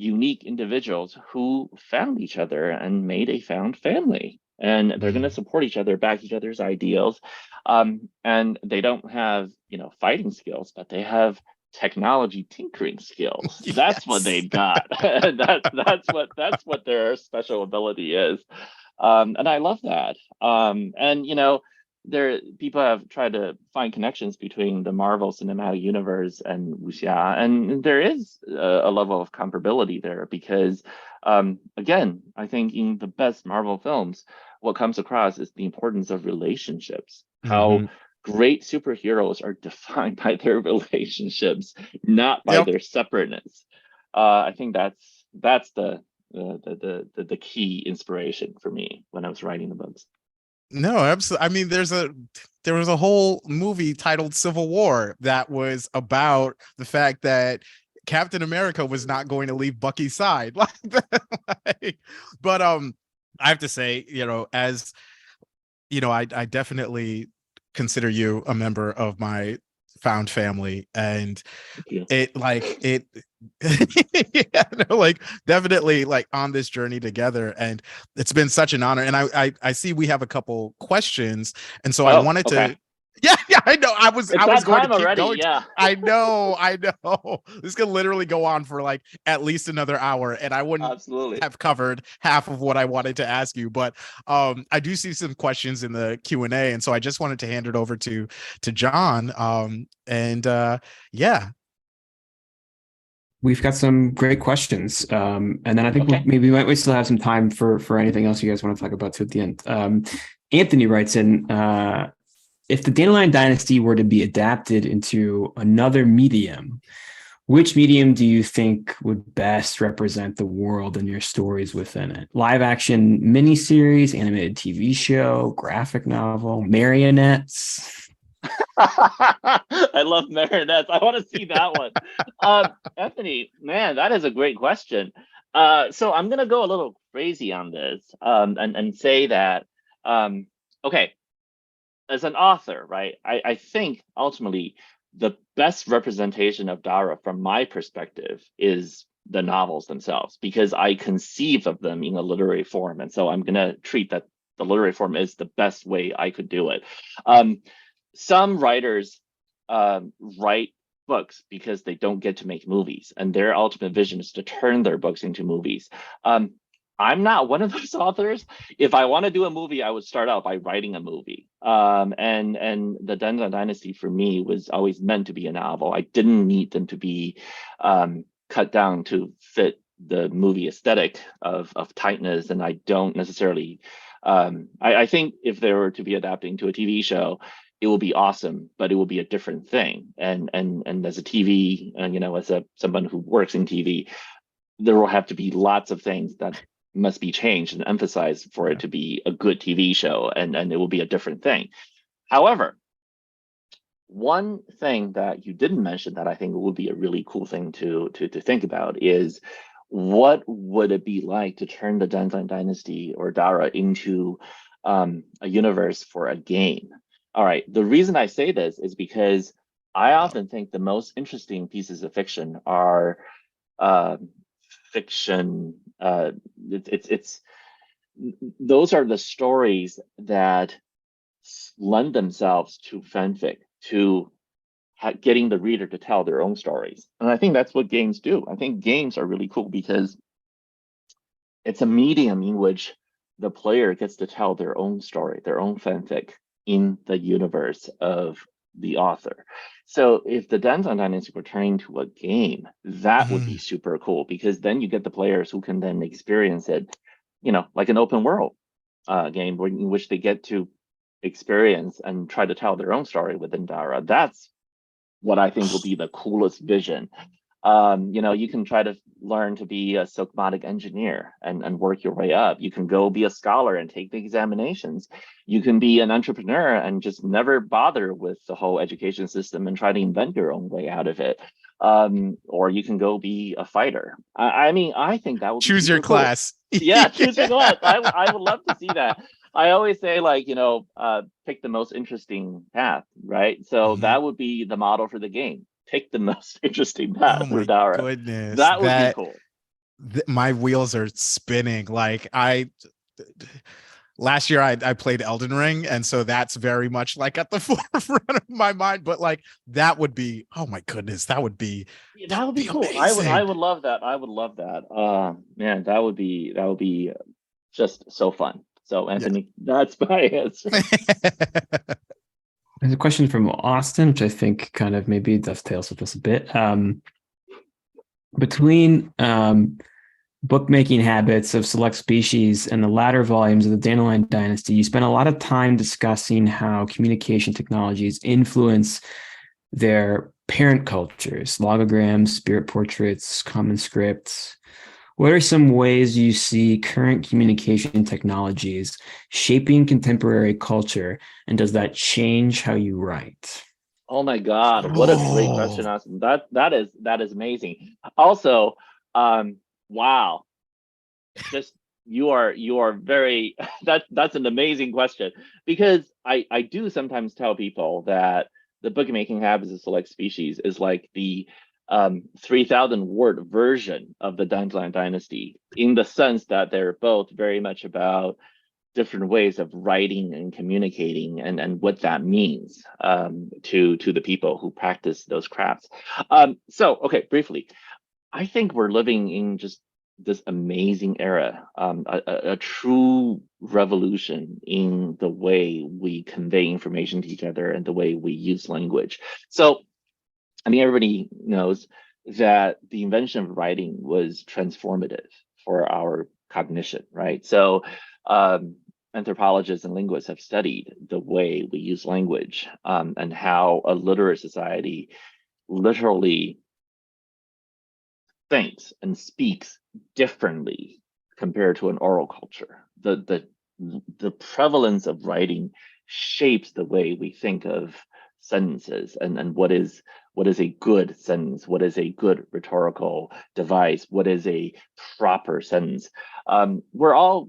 unique individuals who found each other and made a found family, and they're going to Mm. support each other, back each other's ideals, and they don't have fighting skills, but they have technology tinkering skills. That's what Yes. they've got. That's what their special ability is, and I love that. And there people have tried to find connections between the Marvel Cinematic Universe and wuxia, and there is a level of comparability there, because again, I think in the best Marvel films, what comes across is the importance of relationships. How Mhm. great superheroes are defined by their relationships, not by Yep. their separateness. I think that's the key inspiration for me when I was writing the books. No, absolutely. I mean, there was a whole movie titled Civil War that was about the fact that Captain America was not going to leave Bucky's side. But I have to say, as I definitely consider you a member of my found family, and Thank you. it yeah, no, like definitely like on this journey together, and it's been such an honor. And I see we have a couple questions, and so I Oh, wanted okay. Yeah, I know. I was It's going that to time keep already. going. Yeah, I know. This could literally go on for like at least another hour, and I wouldn't absolutely. have covered half of what I wanted to ask you. But I do see some questions in the Q&A, and so I just wanted to hand it over to John. Yeah. We've got some great questions. And then I think Okay. maybe we might still have some time for anything else you guys want to talk about to at the end. Anthony writes in, if the Dandelion Dynasty were to be adapted into another medium, which medium do you think would best represent the world and your stories within it? Live action miniseries, animated TV show, graphic novel, marionettes? I love marionettes. I want to see that one. Anthony, man, that is a great question. So I'm gonna go a little crazy on this, and say that, okay, as an author, right? I think ultimately the best representation of Dara, from my perspective, is the novels themselves, because I conceive of them in a literary form, and so I'm gonna treat that the literary form is the best way I could do it. Some writers write books because they don't get to make movies, and their ultimate vision is to turn their books into movies. I'm not one of those authors. If I want to do a movie, I would start out by writing a movie. And the Dandelion Dynasty for me was always meant to be a novel. I didn't need them to be cut down to fit the movie aesthetic of tightness, and I don't necessarily. I think if they were to be adapting to a TV show, it will be awesome, but it will be a different thing. And as a TV, as someone who works in TV, there will have to be lots of things that must be changed and emphasized for it to be a good TV show, and it will be a different thing. However, one thing that you didn't mention that I think would be a really cool thing to think about is, what would it be like to turn the Dandelion Dynasty or Dara into a universe for a game? All right, the reason I say this is because I often think the most interesting pieces of fiction are fiction. It's those are the stories that lend themselves to fanfic, to getting the reader to tell their own stories. And I think that's what games do. I think games are really cool because it's a medium in which the player gets to tell their own story, their own fanfic in the universe of the author. So if the Dandelion Dynasty were turned into a game, that would be super cool, because then you get the players who can then experience it, like an open world game in which they get to experience and try to tell their own story within Dara. That's what I think will be the coolest vision. You can try to learn to be a Silkmatic engineer and work your way up. You can go be a scholar and take the examinations. You can be an entrepreneur and just never bother with the whole education system and try to invent your own way out of it. Or you can go be a fighter. I mean, I think that would be Choose your super cool. class. Yeah, choose your class. I would love to see that. I always say, like, pick the most interesting path, right? So that would be the model for the game. Pick the most interesting path Oh through my Dara. goodness. That would be cool. My wheels are spinning. Like last year I played Elden Ring, and so that's very much like at the forefront of my mind. But like that would be, oh my goodness, that would be Cool. amazing. I would love that. I would love that. Man, that would be just so fun. So Anthony, that's my answer. There's a question from Austin, which I think kind of maybe dovetails with this a bit. Between bookmaking habits of select species and the latter volumes of the Dandelion Dynasty, you spent a lot of time discussing how communication technologies influence their parent cultures, logograms, spirit portraits, common scripts. What are some ways you see current communication technologies shaping contemporary culture, and does that change how you write? Oh my God, what a great question, Austin. That is amazing. Also, wow, just you are very that's an amazing question, because I do sometimes tell people that the bookmaking habits of select species is like the 3,000 word version of the Dandelion Dynasty, in the sense that they're both very much about different ways of writing and communicating, and what that means to the people who practice those crafts. So, okay, briefly, I think we're living in just this amazing era, a true revolution in the way we convey information to each other and the way we use language. So, I mean, everybody knows that the invention of writing was transformative for our cognition, right? So, anthropologists and linguists have studied the way we use language, and how a literate society literally thinks and speaks differently compared to an oral culture. The prevalence of writing shapes the way we think of sentences, and what is a good sentence, what is a good rhetorical device, what is a proper sentence. We're all,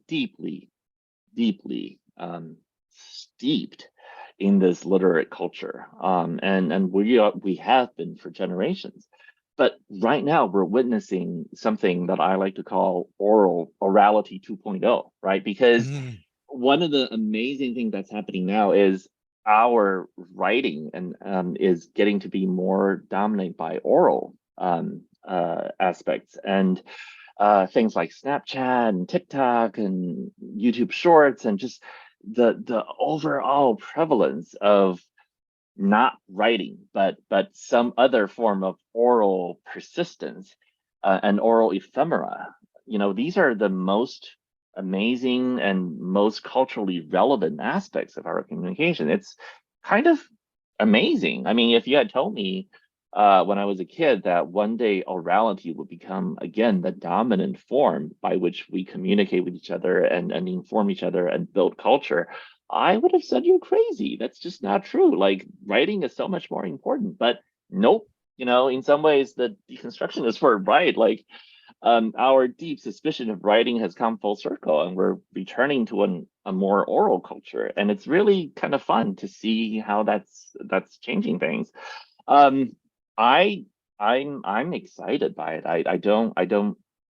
deeply, deeply steeped in this literate culture, and we have been for generations. But right now we're witnessing something that I like to call orality 2.0, right? Because one of the amazing things that's happening now is our writing and is getting to be more dominated by oral aspects, and things like Snapchat and TikTok and YouTube Shorts, and just the overall prevalence of not writing, but some other form of oral persistence, and oral ephemera. These are the most amazing and most culturally relevant aspects of our communication. It's kind of amazing. I mean, if you had told me when I was a kid that one day orality would become, again, the dominant form by which we communicate with each other and inform each other and build culture, I would have said you're crazy. That's just not true. Like, writing is so much more important. But nope, in some ways the deconstructionists were right. Like, our deep suspicion of writing has come full circle, and we're returning to a more oral culture. And it's really kind of fun to see how that's changing things. I'm excited by it.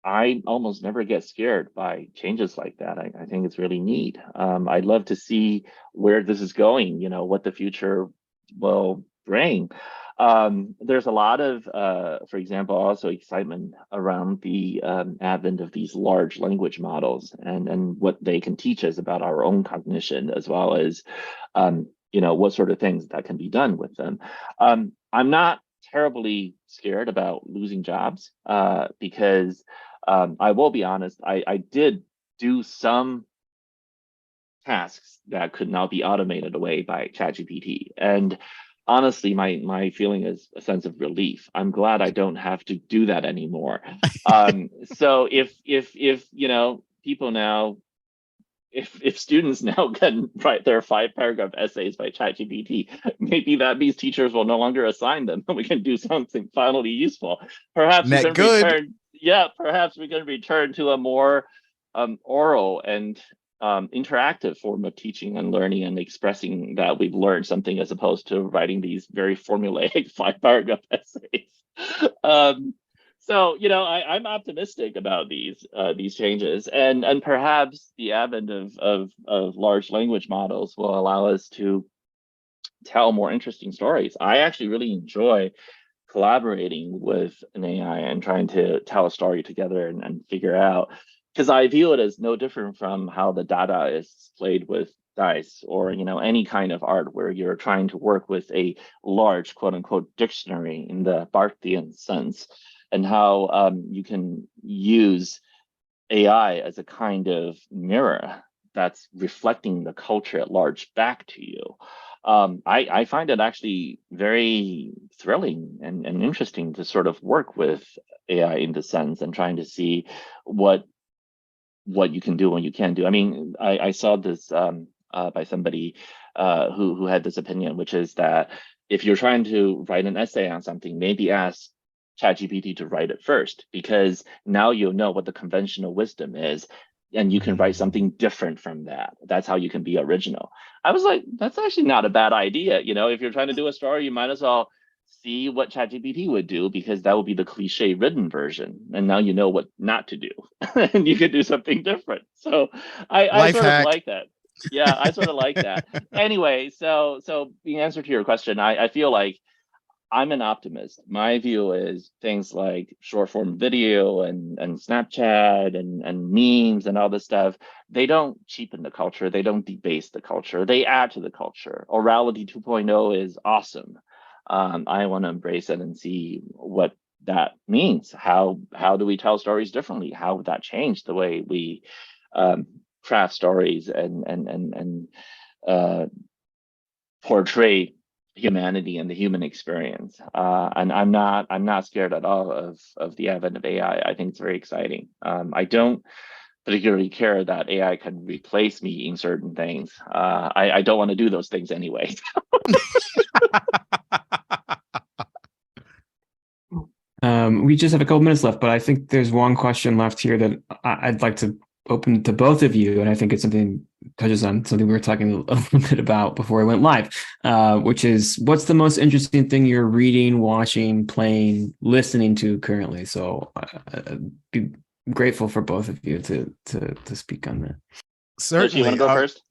I almost never get scared by changes like that. I think it's really neat. I'd love to see where this is going, what the future will bring. There's a lot of, for example, also excitement around the advent of these large language models, and what they can teach us about our own cognition, as well as, what sort of things that can be done with them. I'm not terribly scared about losing jobs, because I will be honest, I did do some tasks that could now be automated away by ChatGPT. And honestly, my feeling is a sense of relief. I'm glad I don't have to do that anymore. So if people now, if students now can write their 5-paragraph essays by ChatGPT, maybe that means teachers will no longer assign them, and we can do something finally useful. Perhaps we can return. Yeah, perhaps we can return to a more oral and interactive form of teaching and learning and expressing that we've learned something, as opposed to writing these very formulaic 5-paragraph essays. So, I'm optimistic about these changes, and perhaps the advent of large language models will allow us to tell more interesting stories. I actually really enjoy collaborating with an AI and trying to tell a story together and figure out, because I view it as no different from how the Dadaists played with dice, or any kind of art where you're trying to work with a large quote unquote dictionary in the Barthian sense, and how you can use AI as a kind of mirror that's reflecting the culture at large back to you. I find it actually very thrilling and interesting to sort of work with AI in this sense, and trying to see what you can do and you can do. I mean, I saw this by somebody who had this opinion, which is that if you're trying to write an essay on something, maybe ask ChatGPT to write it first, because now you'll know what the conventional wisdom is, and you can write something different from that. That's how you can be original. I was like, that's actually not a bad idea. If you're trying to do a story, you might as well see what ChatGPT would do, because that would be the cliche written version. And now you know what not to do, and you can do something different. So I Life sort of hack. like that. Yeah, I sort of like that. Anyway, so the answer to your question, I feel like I'm an optimist. My view is things like short form video and Snapchat and memes and all this stuff, they don't cheapen the culture. They don't debase the culture. They add to the culture. Orality 2.0 is awesome. I want to embrace it and see what that means. How do we tell stories differently? How would that change the way we craft stories and portray humanity and the human experience? And I'm not scared at all of the advent of AI. I think it's very exciting. I don't particularly care that AI can replace me in certain things. I don't want to do those things anyway. We just have a couple minutes left, but I think there's one question left here that I'd like to open to both of you, and I think it's something touches on something we were talking a little bit about before we went live, which is what's the most interesting thing you're reading, watching, playing, listening to currently? So I'd be grateful for both of you to speak on that. Certainly. You want to go first?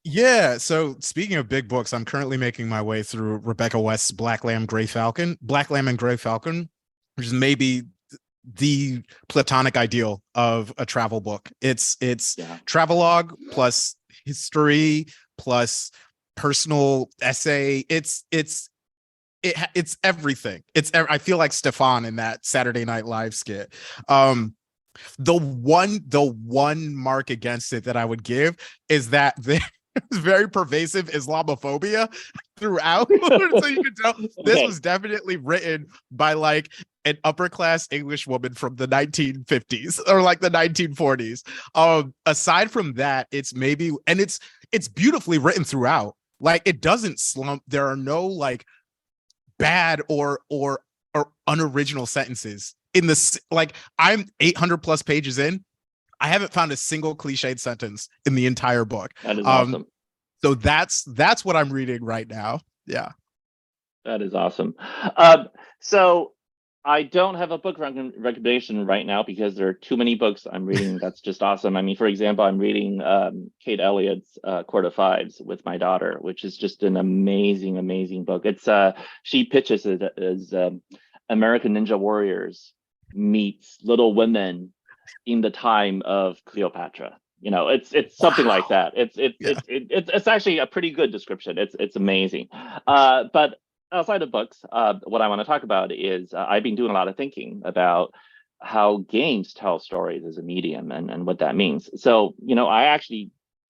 Yeah. So speaking of big books, I'm currently making my way through Rebecca West's Black Lamb and Gray Falcon, which is maybe the platonic ideal of a travel book. It's travelogue plus history plus personal essay. It's everything. I feel like Stefan in that Saturday Night Live skit. The one mark against it that I would give is that there's very pervasive Islamophobia throughout. So you can tell this was definitely written by like an upper class English woman from the 1950s or like the 1940s. Aside from that, it's maybe, and it's beautifully written throughout. Like it doesn't slump. There are no like bad or unoriginal sentences in this. Like I'm 800 plus pages in. I haven't found a single cliched sentence in the entire book. That is awesome. So that's what I'm reading right now. Yeah. That is awesome. So I don't have a book recommendation right now because there are too many books I'm reading. That's just awesome. I mean, for example, I'm reading Kate Elliott's Court of Fives with my daughter, which is just an amazing, amazing book. It's she pitches it as American Ninja Warriors meets Little Women in the time of Cleopatra. You know, it's something like that. It's actually a pretty good description. It's amazing. But outside of books, what I want to talk about is I've been doing a lot of thinking about how games tell stories as a medium and what that means. So, you know,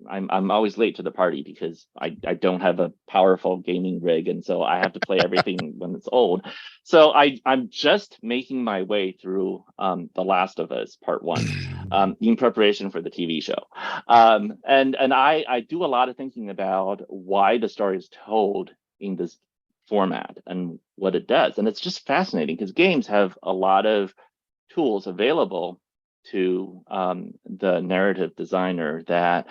I'm always late to the party because I don't have a powerful gaming rig, and so I have to play everything when it's old. So I'm just making my way through The Last of Us Part 1 in preparation for the TV show. And I do a lot of thinking about why the story is told in this format and what it does. And it's just fascinating because games have a lot of tools available to the narrative designer that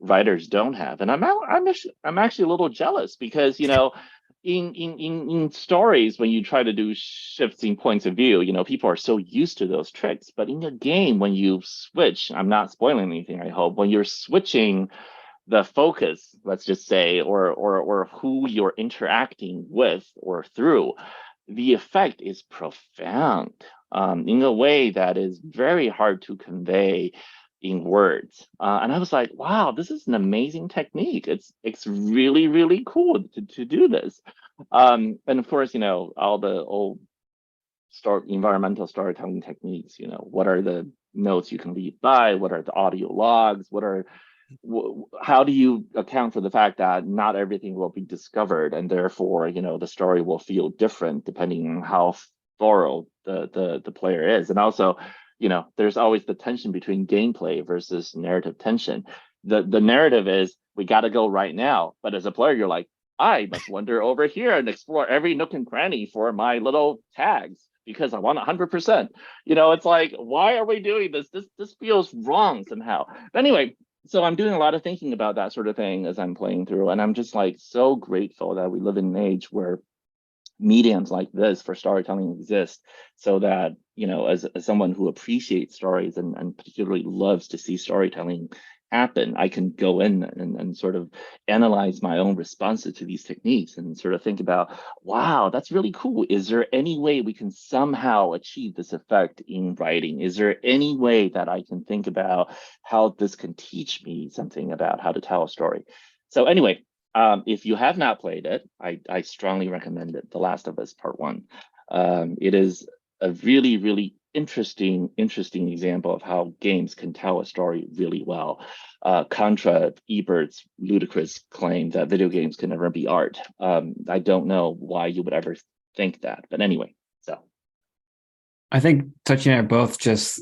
writers don't have. And I'm actually a little jealous because, you know, in stories, when you try to do shifting points of view, you know, people are so used to those tricks. But in a game, when you switch, I'm not spoiling anything, I hope, when you're switching the focus, let's just say, or who you're interacting with or through, the effect is profound in a way that is very hard to convey in words. And I was like, wow, this is an amazing technique. It's really, really cool to do this. And of course, you know, all the old environmental storytelling techniques, you know, what are the notes you can leave by? What are the audio logs? How do you account for the fact that not everything will be discovered, and therefore, you know, the story will feel different depending on how thorough the player is. And also, you know, there's always the tension between gameplay versus narrative tension. The narrative is we got to go right now, but as a player, you're like, I must wander over here and explore every nook and cranny for my little tags because I want 100%. You know, it's like, why are we doing this? This feels wrong somehow. But anyway, so I'm doing a lot of thinking about that sort of thing as I'm playing through, and I'm just like so grateful that we live in an age where mediums like this for storytelling exist, so that, as someone who appreciates stories and particularly loves to see storytelling happen, I can go in and sort of analyze my own responses to these techniques and sort of think about, wow, that's really cool. Is there any way we can somehow achieve this effect in writing? Is there any way that I can think about how this can teach me something about how to tell a story? So anyway, if you have not played it, I strongly recommend it, The Last of Us Part 1. It is a really, really interesting example of how games can tell a story really well. Contra Ebert's ludicrous claim that video games can never be art. I don't know why you would ever think that, but anyway, so. I think Tochi and I are both just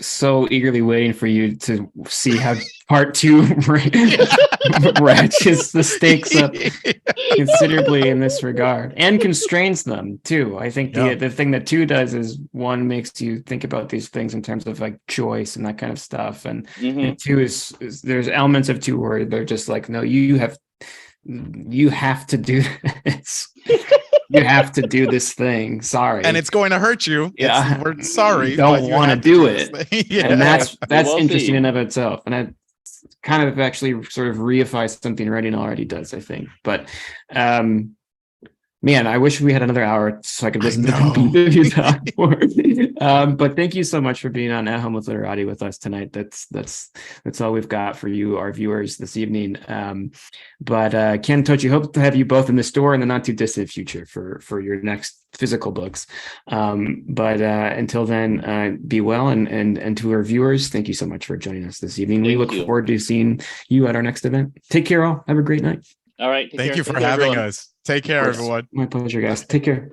so eagerly waiting for you to see how part 2 ratchets the stakes up considerably in this regard and constrains them too. I think the thing that 2 does is 1 makes you think about these things in terms of like choice and that kind of stuff, and 2 is there's elements of 2 where they're just like, no, you have to do this. You have to do this thing. Sorry, and it's going to hurt you. Yeah, we're sorry. You don't want to do it, and that's interesting in and of itself. And it kind of actually sort of reifies something writing already does, I think. But man, I wish we had another hour so I could listen to both of you talk more. But thank you so much for being on At Home with Literati with us tonight. That's all we've got for you, our viewers, this evening. But Ken, Tochi, hope to have you both in the store in the not too distant future for your next physical books. But until then, be well, and to our viewers, thank you so much for joining us this evening. We look forward to seeing you at our next event. Take care, all. Have a great night. All right. Thank you for having us. Take care, everyone. My pleasure, guys. Take care.